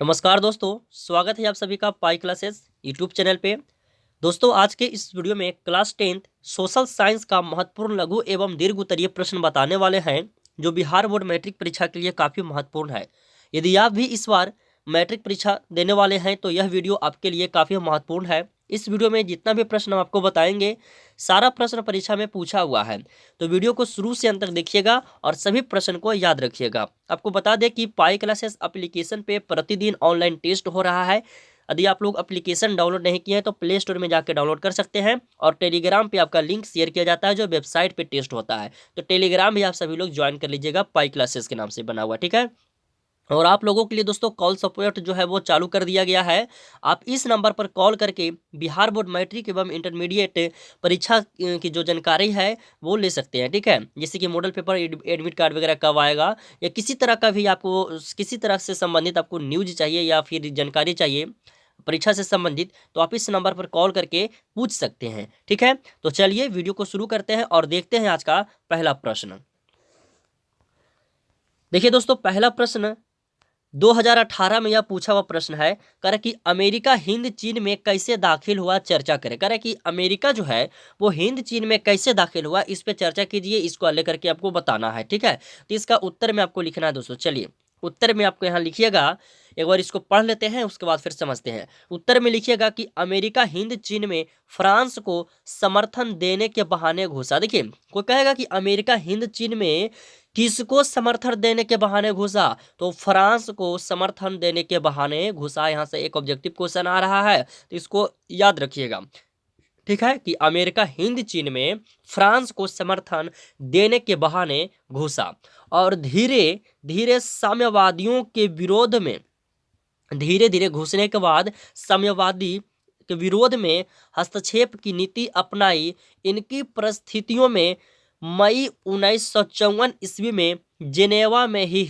नमस्कार दोस्तों, स्वागत है आप सभी का पाई क्लासेस यूट्यूब चैनल पे। दोस्तों, आज के इस वीडियो में क्लास 10th सोशल साइंस का महत्वपूर्ण लघु एवं दीर्घ उत्तरीय प्रश्न बताने वाले हैं, जो बिहार बोर्ड मैट्रिक परीक्षा के लिए काफ़ी महत्वपूर्ण है। यदि आप भी इस बार मैट्रिक परीक्षा देने वाले हैं तो यह वीडियो आपके लिए काफ़ी महत्वपूर्ण है। इस वीडियो में जितना भी प्रश्न हम आपको बताएंगे, सारा प्रश्न परीक्षा में पूछा हुआ है, तो वीडियो को शुरू से अंत तक देखिएगा और सभी प्रश्न को याद रखिएगा। आपको बता दें कि पाई क्लासेस एप्लीकेशन पे प्रतिदिन ऑनलाइन टेस्ट हो रहा है। यदि आप लोग एप्लीकेशन डाउनलोड नहीं किए हैं तो प्ले स्टोर में जाकर डाउनलोड कर सकते हैं, और टेलीग्राम पे आपका लिंक शेयर किया जाता है जो वेबसाइट पे टेस्ट होता है। तो टेलीग्राम भी आप सभी लोग ज्वाइन कर लीजिएगा, पाई क्लासेस के नाम से बना हुआ, ठीक है। और आप लोगों के लिए दोस्तों कॉल सपोर्ट जो है वो चालू कर दिया गया है। आप इस नंबर पर कॉल करके बिहार बोर्ड मैट्रिक एवं इंटरमीडिएट परीक्षा की जो जानकारी है वो ले सकते हैं, ठीक है। जैसे कि मॉडल पेपर, एडमिट कार्ड वगैरह कब आएगा, या किसी तरह का भी आपको किसी तरह से संबंधित आपको न्यूज चाहिए या फिर जानकारी चाहिए परीक्षा से संबंधित, तो आप इस नंबर पर कॉल करके पूछ सकते हैं, ठीक है। तो चलिए वीडियो को शुरू करते हैं और देखते हैं आज का पहला प्रश्न। देखिए दोस्तों, पहला प्रश्न 2018 में यह पूछा हुआ प्रश्न है। कह रहा कि अमेरिका हिंद चीन में कैसे दाखिल हुआ, चर्चा करें। कह रहा कि अमेरिका जो है वो हिंद चीन में कैसे दाखिल हुआ, इस पे चर्चा कीजिए, इसको लेकर के आपको बताना है, ठीक है। तो इसका उत्तर में आपको लिखना है दोस्तों। चलिए उत्तर में आपको यहाँ लिखिएगा, एक बार इसको पढ़ लेते हैं उसके बाद फिर समझते हैं। उत्तर में लिखिएगा कि अमेरिका हिंद चीन में फ्रांस को समर्थन देने के बहाने घुसा। देखिए, कोई कहेगा कि अमेरिका हिंद चीन में किसको समर्थन देने के बहाने घुसा, तो फ्रांस को समर्थन देने के बहाने घुसा। यहाँ से एक ऑब्जेक्टिव क्वेश्चन आ रहा है, तो इसको याद रखिएगा, ठीक है, कि अमेरिका हिंद चीन में फ्रांस को समर्थन देने के बहाने घुसा और धीरे धीरे साम्यवादियों के विरोध में, धीरे धीरे घुसने के बाद साम्यवादी के विरोध में हस्तक्षेप की नीति अपनाई। इनकी परिस्थितियों में मई 1954 ईस्वी में जेनेवा में ही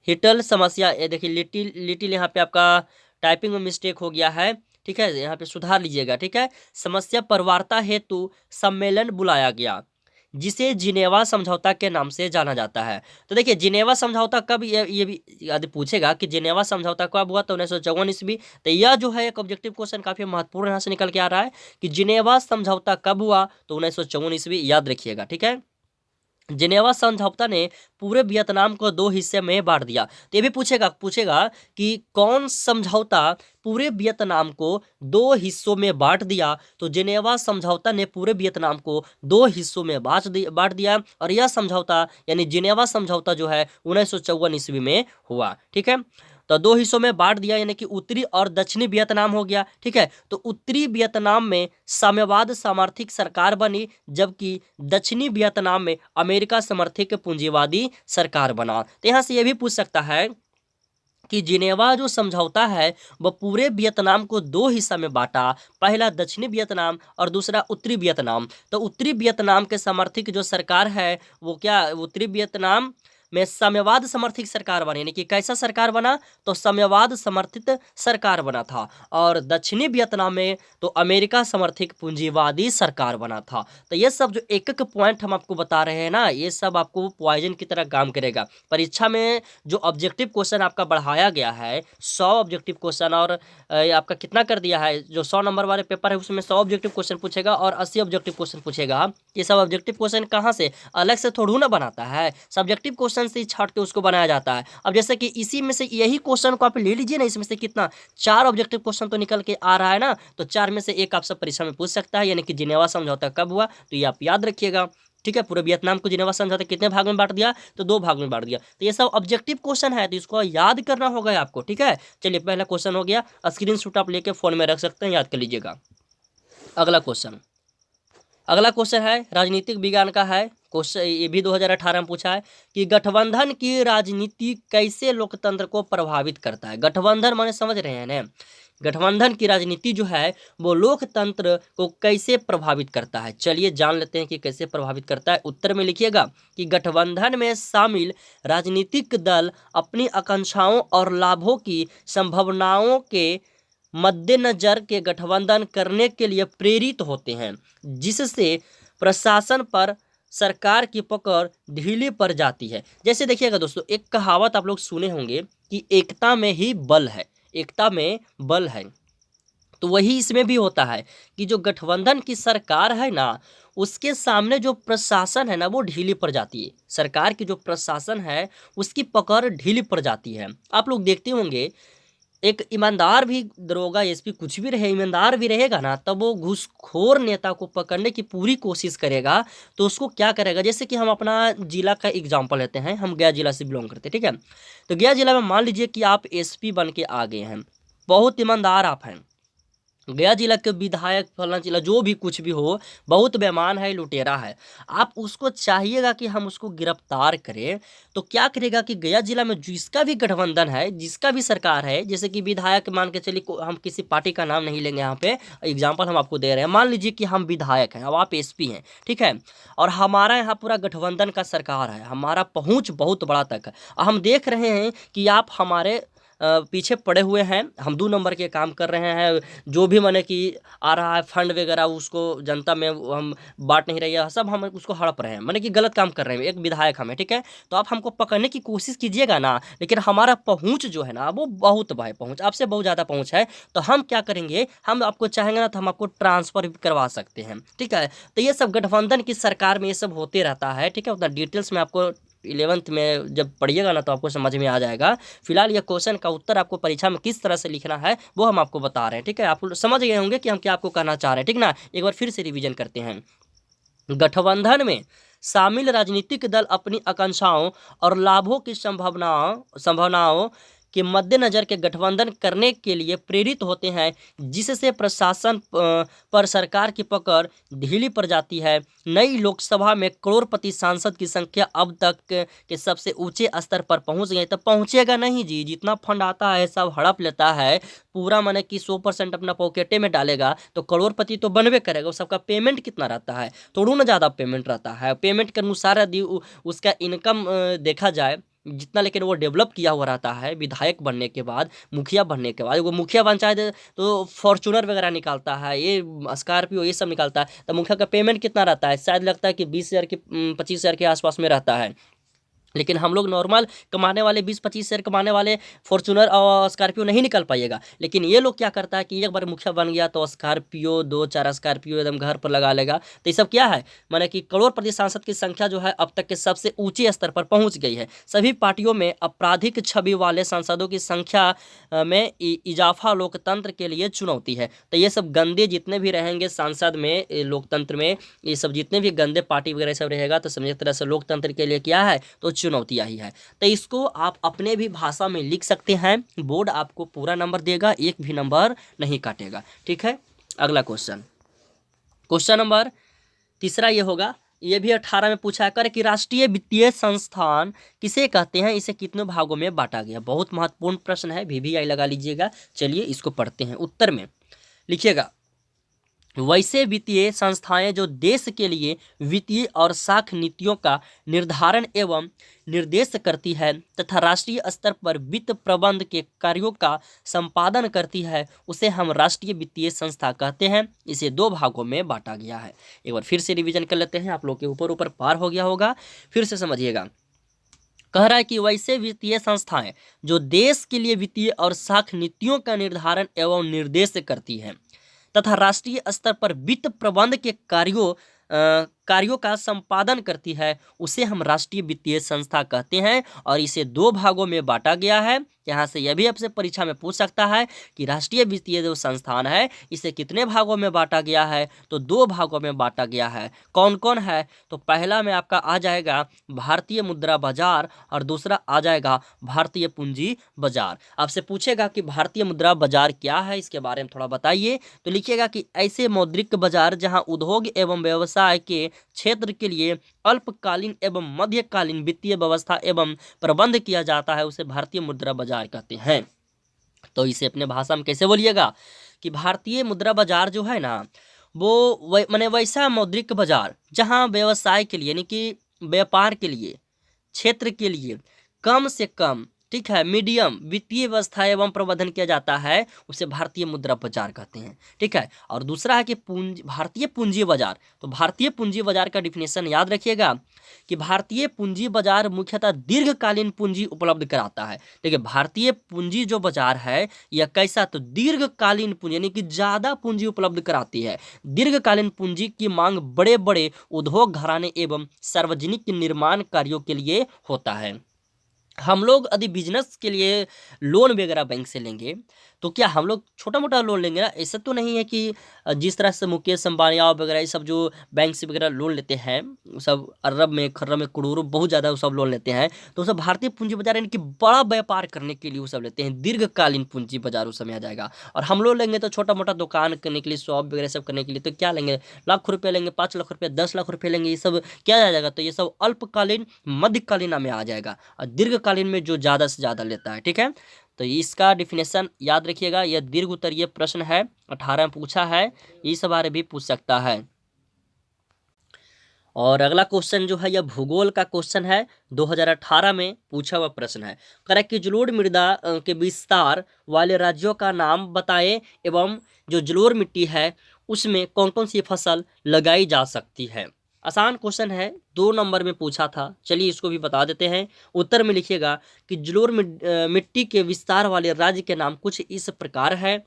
हिटल समस्या, ये देखिए लिटिल लिटिल यहाँ पे आपका टाइपिंग में मिस्टेक हो गया है, ठीक है, यहाँ पे सुधार लीजिएगा, ठीक है। समस्या पर वार्ता हेतु सम्मेलन बुलाया गया, जिसे जिनेवा समझौता के नाम से जाना जाता है। तो देखिए जिनेवा समझौता कब, ये भी यदि पूछेगा कि जिनेवा समझौता कब हुआ, तो 1954 ईस्वी। तो यह जो है एक ऑब्जेक्टिव क्वेश्चन काफी महत्वपूर्ण यहाँ से निकल के आ रहा है कि जिनेवा समझौता कब हुआ, तो 1954 ईस्वी, याद रखिएगा, ठीक है। जिनेवा समझौता ने पूरे वियतनाम को दो हिस्से में बांट दिया। तो ये भी पूछेगा पूछेगा कि कौन समझौता पूरे वियतनाम को दो हिस्सों में बांट दिया, तो जिनेवा समझौता ने पूरे वियतनाम को दो हिस्सों में बांट दिया। और यह समझौता यानी जिनेवा समझौता जो है 1954 ईस्वी में हुआ, ठीक है। तो दो हिस्सों में बांट दिया, यानी कि उत्तरी और दक्षिणी वियतनाम हो गया, ठीक है। तो उत्तरी वियतनाम में साम्यवाद सामर्थिक सरकार बनी, जबकि दक्षिणी वियतनाम में अमेरिका समर्थित पूंजीवादी सरकार बना। तो यहाँ से यह भी पूछ सकता है कि जिनेवा जो समझौता है वह पूरे वियतनाम को दो हिस्सा में बांटा, पहला दक्षिणी वियतनाम और दूसरा उत्तरी वियतनाम। तो उत्तरी वियतनाम के समर्थित जो सरकार है वो क्या, उत्तरी वियतनाम में साम्यवाद समर्थित सरकार बनी, यानी कि कैसा सरकार बना, तो साम्यवाद समर्थित सरकार बना था। और दक्षिणी वियतनाम में तो अमेरिका समर्थित पूंजीवादी सरकार बना था। तो ये सब जो एक एक पॉइंट हम आपको बता रहे हैं ना, ये सब आपको पॉइजन की तरह काम करेगा परीक्षा में। जो ऑब्जेक्टिव क्वेश्चन आपका बढ़ाया गया है 100 ऑब्जेक्टिव क्वेश्चन, और आपका कितना कर दिया है, जो 100 नंबर वाले पेपर है उसमें 100 ऑब्जेक्टिव क्वेश्चन पूछेगा और 80 ऑब्जेक्टिव क्वेश्चन पूछेगा। ये सब ऑब्जेक्टिव क्वेश्चन कहाँ से अलग से थोड़ू ना बनाता है, सब्जेक्टिव क्वेश्चन से ही छाट के उसको बनाया जाता है। अब जैसे कि इसी में से यही क्वेश्चन को आप ले लीजिए ना, इसमें से कितना 4 ऑब्जेक्टिव क्वेश्चन तो निकल के आ रहा है ना, तो 4 में से एक आपसे परीक्षा में पूछ सकता है, यानी कि जिनेवा समझौता कब हुआ, तो ये आप याद रखिएगा, ठीक है। पूरे वियतनाम को जिनेवा समझौता कितने भाग में बांट दिया, तो 2 भाग में बांट दिया। तो ये सब ऑब्जेक्टिव क्वेश्चन है, तो इसको याद करना होगा आपको, ठीक है। चलिए पहला क्वेश्चन हो गया, स्क्रीनशॉट आप लेके फोन में रख सकते हैं, याद कर लीजिएगा। अगला क्वेश्चन है राजनीतिक विज्ञान का है क्वेश्चन, ये भी 2018 में पूछा है कि गठबंधन की राजनीति कैसे लोकतंत्र को प्रभावित करता है। गठबंधन माने समझ रहे हैं ना, गठबंधन की राजनीति जो है वो लोकतंत्र को कैसे प्रभावित करता है। चलिए जान लेते हैं कि कैसे प्रभावित करता है। उत्तर में लिखिएगा कि गठबंधन में शामिल राजनीतिक दल अपनी आकांक्षाओं और लाभों की संभावनाओं के मद्देनजर के गठबंधन करने के लिए प्रेरित होते हैं, जिससे प्रशासन पर सरकार की पकड़ ढीली पड़ जाती है। जैसे देखिएगा दोस्तों, एक कहावत आप लोग सुने होंगे कि एकता में ही बल है, एकता में बल है। तो वही इसमें भी होता है कि जो गठबंधन की सरकार है ना, उसके सामने जो प्रशासन है ना वो ढीली पड़ जाती है। सरकार की जो प्रशासन है उसकी पकड़ ढीली पड़ जाती है। आप लोग देखते होंगे, एक ईमानदार भी दरोगा, एसपी कुछ भी रहे, ईमानदार भी रहेगा ना, तब वो घूसखोर नेता को पकड़ने की पूरी कोशिश करेगा। तो उसको क्या करेगा, जैसे कि हम अपना जिला का एग्जांपल लेते हैं, हम गया जिला से बिलोंग करते हैं, ठीक है। तो गया जिला में मान लीजिए कि आप एसपी बन के आ गए हैं, बहुत ईमानदार आप हैं। गया जिला के विधायक फलाना जिला जो भी कुछ भी हो, बहुत बेईमान है, लुटेरा है, आप उसको चाहिएगा कि हम उसको गिरफ्तार करें। तो क्या करेगा कि गया जिला में जिसका भी गठबंधन है, जिसका भी सरकार है, जैसे कि विधायक मान के चलिए, हम किसी पार्टी का नाम नहीं लेंगे, यहाँ पे एग्जाम्पल हम आपको दे रहे हैं। मान लीजिए कि हम विधायक हैं, अब आप एसपी हैं, ठीक है, और हमारा यहाँ पूरा गठबंधन का सरकार है, हमारा पहुँच बहुत बड़ा तक है, और हम देख रहे हैं कि आप हमारे पीछे पड़े हुए हैं, हम 2 नंबर के काम कर रहे हैं, जो भी माने कि आ रहा है फंड वगैरह उसको जनता में हम बांट नहीं रही है, सब हम उसको हड़प रहे हैं, माने कि गलत काम कर रहे हैं, एक विधायक हमें, ठीक है। तो आप हमको पकड़ने की कोशिश कीजिएगा ना, लेकिन हमारा पहुंच जो है ना वो बहुत भाई, पहुंच आपसे बहुत ज़्यादा पहुंच है। तो हम क्या करेंगे, हम आपको चाहेंगे ना तो हम आपको ट्रांसफ़र भी करवा सकते हैं, ठीक है। तो ये सब गठबंधन की सरकार में ये सब होते रहता है, ठीक है। उतना डिटेल्स में आपको 11th में जब पढ़िएगा ना तो आपको समझ में आ जाएगा। फिलहाल ये क्वेश्चन का उत्तर आपको परीक्षा में किस तरह से लिखना है वो हम आपको बता रहे हैं, ठीक है। आप समझ गए होंगे कि हम क्या आपको कहना चाह रहे हैं, ठीक ना। एक बार फिर से रिवीजन करते हैं। गठबंधन में शामिल राजनीतिक दल अपनी आकांक्षाओं और लाभों की संभावनाओं के मद्देनजर के गठबंधन करने के लिए प्रेरित होते हैं, जिससे प्रशासन पर सरकार की पकड़ ढीली पड़ जाती है। नई लोकसभा में करोड़पति सांसद की संख्या अब तक के सबसे ऊंचे स्तर पर पहुंच गई। तो पहुंचेगा नहीं जी, जितना फंड आता है सब हड़प लेता है, पूरा माने कि 100% अपना पॉकेटे में डालेगा, तो करोड़पति तो बनबे करेगा। वो सबका पेमेंट कितना रहता है, थोड़ा ना ज़्यादा पेमेंट रहता है, पेमेंट के अनुसार यदि उसका इनकम देखा जाए जितना, लेकिन वो डेवलप किया हुआ रहता है। विधायक बनने के बाद, मुखिया बनने के बाद, वो मुखिया बन चाहे तो फॉर्चूनर वगैरह निकालता है, ये स्कॉर्पियो ये सब निकालता है, तो मुखिया का पेमेंट कितना रहता है, शायद लगता है कि 20,000 की 25,000 के आसपास में रहता है। लेकिन हम लोग नॉर्मल कमाने वाले 20-25 हज़ार कमाने वाले फॉर्चूनर और स्कॉर्पियो नहीं निकल पाइएगा। लेकिन ये लोग क्या करता है कि एक बार मुखिया बन गया तो स्कॉर्पियो 2-4 स्कॉर्पियो एकदम घर पर लगा लेगा। तो ये सब क्या है, माने कि करोड़पति सांसद की संख्या जो है अब तक के सबसे ऊंचे स्तर पर पहुंच गई है। सभी पार्टियों में आपराधिक छवि वाले सांसदों की संख्या में इजाफा लोकतंत्र के लिए चुनौती है। तो ये सब गंदे जितने भी रहेंगे सांसद में, लोकतंत्र में ये सब जितने भी गंदे पार्टी वगैरह सब रहेगा, तो समझ एक तरह से लोकतंत्र के लिए क्या है, तो चुनौतियाँ ही है। तो इसको आप अपने भी भाषा में लिख सकते हैं, बोर्ड आपको पूरा नंबर देगा, एक भी नंबर नहीं काटेगा, ठीक है। अगला क्वेश्चन, क्वेश्चन नंबर तीसरा ये होगा, ये भी 18 में पूछा कर कि राष्ट्रीय वित्तीय संस्थान किसे कहते हैं, इसे कितने भागों में बांटा गया। बहुत महत्वपूर्ण प्रश्न है, VVI लगा लीजिएगा। चलिए इसको पढ़ते हैं, उत्तर में लिखिएगा, वैसे वित्तीय संस्थाएं जो देश के लिए वित्तीय और साख नीतियों का निर्धारण एवं निर्देश करती है तथा राष्ट्रीय स्तर पर वित्त प्रबंध के कार्यों का संपादन करती है, उसे हम राष्ट्रीय वित्तीय संस्था कहते हैं। इसे 2 भागों में बांटा गया है। एक बार फिर से रिवीजन कर लेते हैं, आप लोग के ऊपर ऊपर पार हो गया होगा, फिर से समझिएगा। कह रहा है कि वैसे वित्तीय संस्थाएं जो देश के लिए वित्तीय और साख नीतियों का निर्धारण एवं निर्देश करती है तथा राष्ट्रीय स्तर पर वित्त प्रबंध के कार्यों का संपादन करती है, उसे हम राष्ट्रीय वित्तीय संस्था कहते हैं। और इसे 2 भागों में बांटा गया है। यहाँ से यह भी आपसे परीक्षा में पूछ सकता है कि राष्ट्रीय वित्तीय जो संस्थान है इसे कितने भागों में बांटा गया है, तो 2 भागों में बांटा गया है। कौन कौन है, तो पहला में आपका आ जाएगा भारतीय मुद्रा बाजार और दूसरा आ जाएगा भारतीय पूंजी बाजार। आपसे पूछेगा कि भारतीय मुद्रा बाजार क्या है, इसके बारे में थोड़ा बताइए। तो लिखिएगा कि ऐसे मौद्रिक बाजार जहां उद्योग एवं व्यवसाय के क्षेत्र के लिए अल्पकालीन एवं मध्यकालीन वित्तीय व्यवस्था एवं प्रबंध किया जाता है, उसे भारतीय मुद्रा बाजार कहते हैं। तो इसे अपने भाषा में कैसे बोलिएगा कि भारतीय मुद्रा बाजार जो है ना, वो माने वैसा मौद्रिक बाजार जहां व्यवसाय के लिए यानी कि व्यापार के लिए क्षेत्र के लिए कम से कम ठीक है, मीडियम वित्तीय व्यवस्था एवं प्रबंधन किया जाता है, उसे भारतीय मुद्रा बाजार कहते हैं। ठीक है, और दूसरा है कि भारतीय पूंजी बाजार। तो भारतीय पूंजी बाजार का डिफिनेशन याद रखिएगा कि भारतीय पूंजी बाजार मुख्यतः दीर्घकालीन पूंजी उपलब्ध कराता है। देखिए, भारतीय पूंजी जो बाजार है यह कैसा, तो दीर्घकालीन पूंजी यानी कि ज्यादा पूंजी उपलब्ध कराती है। दीर्घकालीन पूंजी की मांग बड़े बड़े उद्योग घराने एवं सार्वजनिक निर्माण कार्यों के लिए होता है। हम लोग यदि बिजनेस के लिए लोन वगैरह बैंक से लेंगे तो क्या हम लोग छोटा मोटा लोन लेंगे ना, ऐसा तो नहीं है कि जिस तरह से मुकेश अंबानी वगैरह ये सब जो बैंक से वगैरह लोन लेते हैं, वो सब अरब में खर्रब में करोड़ों बहुत ज़्यादा वो सब लोन लेते हैं। तो सब भारतीय पूंजी बाजार यानी कि बड़ा व्यापार करने के लिए वो सब लेते हैं, दीर्घकालीन पूंजी बाजार उस समय आ जाएगा। और हम लोग लेंगे तो छोटा मोटा दुकान करने के लिए, शॉप वगैरह सब करने के लिए, तो क्या लेंगे, लाख रुपये लेंगे, 5 लाख रुपये, 10 लाख रुपये लेंगे, ये सब क्या आ जाएगा, तो ये सब अल्पकालीन मध्यकालीन में आ जाएगा। और दीर्घकालीन में जो ज़्यादा से ज़्यादा लेता है। ठीक है, तो इसका डिफिनेशन याद रखिएगा, यह दीर्घ उत्तरीय प्रश्न है, 18 में पूछा है, इस बार भी पूछ सकता है। और अगला क्वेश्चन जो है यह भूगोल का क्वेश्चन है, 2018 में पूछा हुआ प्रश्न है। करें कि जलोढ़ मृदा के विस्तार वाले राज्यों का नाम बताएं एवं जो जलोढ़ मिट्टी है उसमें कौन कौन सी फसल लगाई जा सकती है। आसान क्वेश्चन है, 2 नंबर में पूछा था, चलिए इसको भी बता देते हैं। उत्तर में लिखिएगा कि जलोढ़ मिट्टी के विस्तार वाले राज्य के नाम कुछ इस प्रकार है।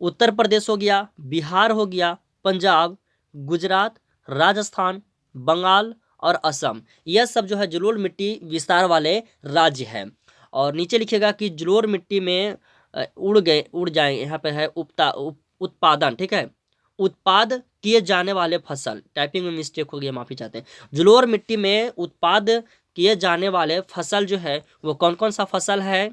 उत्तर प्रदेश हो गया, बिहार हो गया, पंजाब, गुजरात, राजस्थान, बंगाल और असम, यह सब जो है जलोढ़ मिट्टी विस्तार वाले राज्य हैं। और नीचे लिखिएगा कि जलोढ़ मिट्टी में उड़ जाएंगे, यहाँ पे है उत्पादन। ठीक है, उत्पाद किए जाने वाले फसल, टाइपिंग में मिस्टेक हो गया, माफी चाहते हैं। जलोढ़ मिट्टी में उत्पाद किए जाने वाले फसल जो है वो कौन कौन सा फसल है,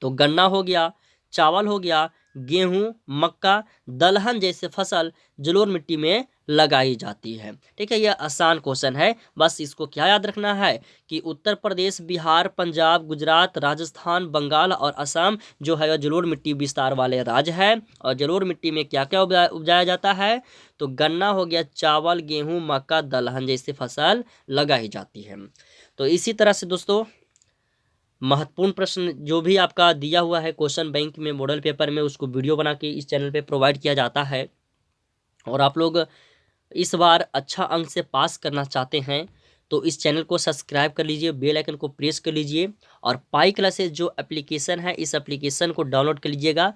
तो गन्ना हो गया, चावल हो गया, गेहूं, मक्का, दलहन जैसे फसल जलोढ़ मिट्टी में लगाई जाती है। ठीक है, यह आसान क्वेश्चन है, बस इसको क्या याद रखना है कि उत्तर प्रदेश, बिहार, पंजाब, गुजरात, राजस्थान, बंगाल और असम जो है वह जलोढ़ मिट्टी विस्तार वाले राज्य है। और जलोढ़ मिट्टी में क्या क्या उपजाया जाता है, तो गन्ना हो गया, चावल, गेहूँ, मक्का, दलहन जैसी फसल लगाई जाती है। तो इसी तरह से दोस्तों महत्वपूर्ण प्रश्न जो भी आपका दिया हुआ है क्वेश्चन बैंक में मॉडल पेपर में, उसको वीडियो बना के इस चैनल पे प्रोवाइड किया जाता है। और आप लोग इस बार अच्छा अंक से पास करना चाहते हैं तो इस चैनल को सब्सक्राइब कर लीजिए, बेल आइकन को प्रेस कर लीजिए और पाई क्लासेस जो एप्लीकेशन है इस एप्लीकेशन को डाउनलोड कर लीजिएगा।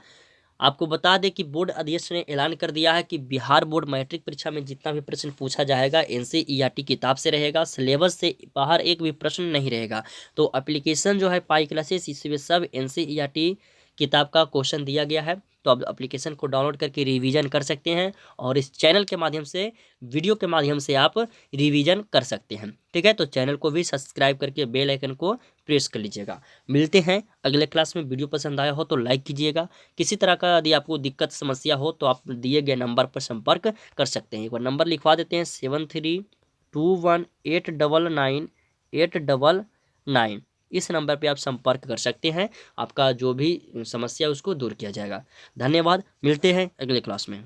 आपको बता दें कि बोर्ड अध्यक्ष ने ऐलान कर दिया है कि बिहार बोर्ड मैट्रिक परीक्षा में जितना भी प्रश्न पूछा जाएगा एनसीईआरटी किताब से रहेगा, सिलेबस से बाहर एक भी प्रश्न नहीं रहेगा। तो एप्लीकेशन जो है पाई क्लासेस, इसमें सब एनसीईआरटी किताब का क्वेश्चन दिया गया है। तो आप एप्लीकेशन को डाउनलोड करके रिवीजन कर सकते हैं और इस चैनल के माध्यम से, वीडियो के माध्यम से आप रिवीजन कर सकते हैं। ठीक है, तो चैनल को भी सब्सक्राइब करके बेल आइकन को प्रेस कर लीजिएगा। मिलते हैं अगले क्लास में। वीडियो पसंद आया हो तो लाइक कीजिएगा। किसी तरह का यदि आपको दिक्कत समस्या हो तो आप दिए गए नंबर पर संपर्क कर सकते हैं। एक बार नंबर लिखवा देते हैं, 7321899899। इस नंबर पे आप संपर्क कर सकते हैं, आपका जो भी समस्या है उसको दूर किया जाएगा। धन्यवाद, मिलते हैं अगले क्लास में।